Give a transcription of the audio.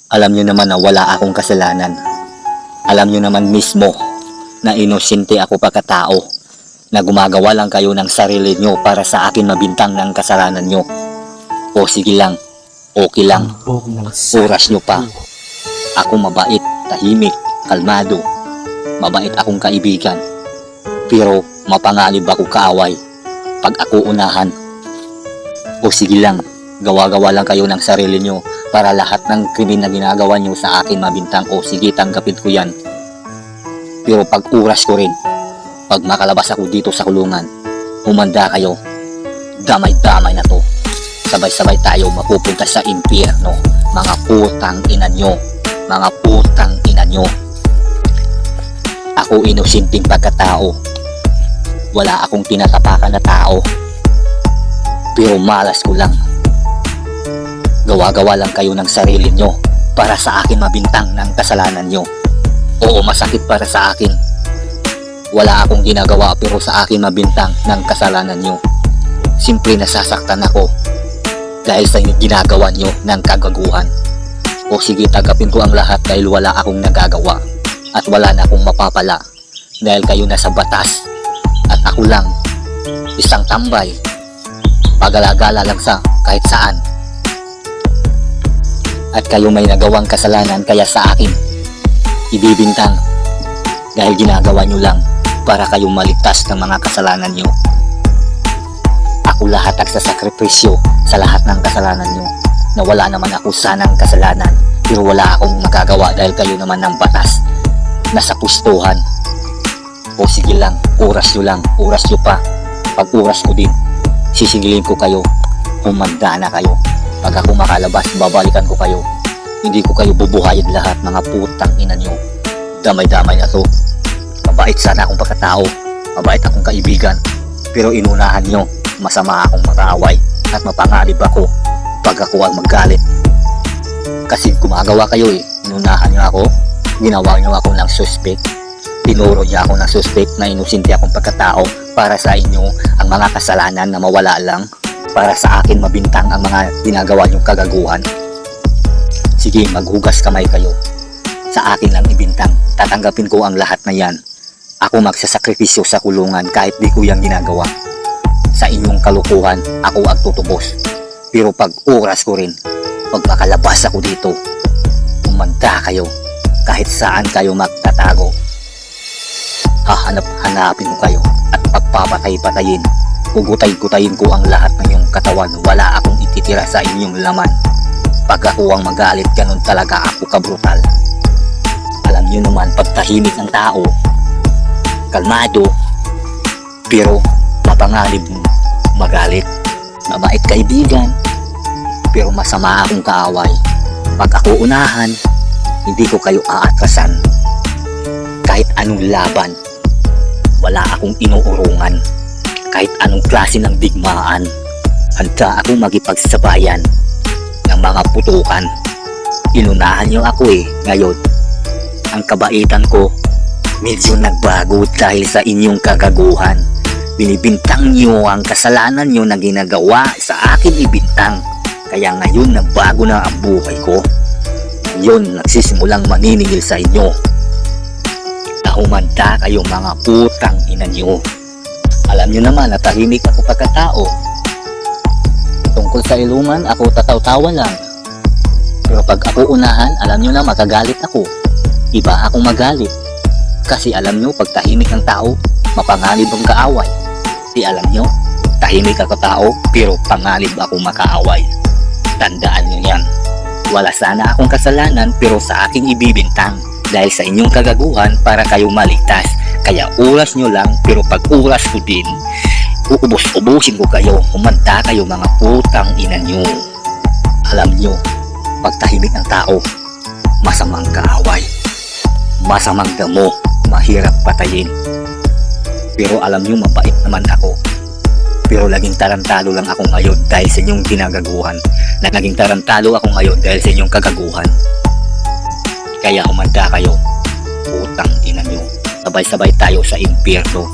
Alam nyo naman na wala akong kasalanan. Alam nyo naman mismo na inosente ako pagkatao, na gumagawa lang kayo ng sarili nyo para sa akin mabintang ng kasalanan nyo. O sige lang, okay lang, oras nyo pa. Ako mabait, tahimik, kalmado. Mabait akong kaibigan. Pero mapanganib ako kaaway pag ako unahan. O sige lang, gawa-gawa lang kayo ng sarili nyo para lahat ng krimen na ginagawa nyo sa akin mabintang. O sige, tanggapin ko yan. Pero pag oras ko rin, pag makalabas ako dito sa kulungan, humanda kayo. Damay-damay na to. Sabay-sabay tayo mapupunta sa impyerno. Mga putang ina nyo. Mga putang ina nyo. Ako inusinting pagkatao. Wala akong tinatapakan na tao. Pero malas ko lang. Gawa-gawa lang kayo ng sarili nyo para sa akin mabintang ng kasalanan nyo. Oo, masakit para sa akin. Wala akong ginagawa pero sa akin mabintang ng kasalanan nyo. Simple nasasaktan ako dahil sa ginagawa nyo ng kagaguhan. O sige, tagapin ko ang lahat dahil wala akong nagagawa at wala na akong mapapala dahil kayo nasa batas at ako lang isang tambay, pagalagala lang sa kahit saan. At kayo may nagawang kasalanan kaya sa akin ibibintang dahil ginagawa nyo lang para kayong maligtas ng mga kasalanan nyo. Ako lahat nagsasakripisyo sa lahat ng kasalanan nyo na wala naman ako sanang kasalanan pero wala akong magagawa dahil kayo naman ng batas nasa pustuhan. O sige lang, oras nyo lang, oras nyo pa. Pag oras ko din, sisigilin ko kayo, humanda na kayo. Pag ako makalabas, babalikan ko kayo. Hindi ko kayo bubuhayin lahat, mga putang ina nyo. Damay-damay na to. Mabait sana akong pagkatao, mabait akong kaibigan, pero inunahan nyo, masama akong makaaway at mapangalib ako pag ako ang magalit. Kasi gumagawa kayo inunahan nyo ako, ginawa nyo ako ng suspect, tinuro nyo ako ng suspect na inusinti akong pagkatao para sa inyo ang mga kasalanan na mawala lang, para sa akin mabintang ang mga ginagawa nyong kagaguhan. Sige, maghugas kamay kayo, sa akin lang ibintang, tatanggapin ko ang lahat na yan. Ako magsasakripisyo sa kulungan kahit di ko yan ginagawa. Sa inyong kalukuhan, ako ang tutubos. Pero pag oras ko rin, pag makalabas ako dito, umanda kayo, kahit saan kayo magtatago. Hahanap-hanapin ko kayo at pagpapatay-patayin. Gugutay-gutayin ko ang lahat ng iyong katawan. Wala akong ititira sa inyong laman. Pag ako ang magalit, ganun talaga ako kabrutal. Alam niyo naman, pag tahimik ng tao, kalmado, pero mapangalib magalit. Mabait kaibigan, pero masama akong kaaway. Pag ako unahan, hindi ko kayo aatrasan. Kahit anong laban, wala akong inuurungan. Kahit anong klase ng digmaan, handa akong makipagsabayan ng mga putukan. Inunahan niyo ako ngayon. Ang kabaitan ko medyo nagbago dahil sa inyong kagaguhan. Binibintang niyo ang kasalanan niyo na ginagawa sa akin ibintang. Kaya ngayon nagbago na ang buhay ko. Ngayon nagsisimulang maniningil sa inyo. Humanda kayo mga putang ina niyo. Alam niyo naman na tahimik ako pagkatao. Tungkol sa iluman, ako tataw-tawa lang. Pero pag ako unahan, alam niyo na magagalit ako. Iba akong magalit. Kasi alam niyo, pag tahimik ng tao, mapanganib ang kaaway. Di alam niyo, tahimik ako tao, pero panganib ako makaaway. Tandaan niyo yan. Wala sana akong kasalanan, pero sa aking ibibintang. Dahil sa inyong kagaguhan para kayo maligtas. Kaya oras nyo lang, pero pag oras ko din, uubos-ubusin ko kayo. Humanda kayo mga putang ina nyo. Alam nyo, pag tahimik ng tao, masamang kaaway, masamang damo, mahirap patayin. Pero alam nyo, mabait naman ako. Pero laging tarantado lang ako ngayon dahil sa inyong ginagaguhan. Naging tarantado ako ngayon dahil sa inyong kagaguhan. Kaya humanda kayo, putang ina nyo. Sabay-sabay tayo sa impyerno.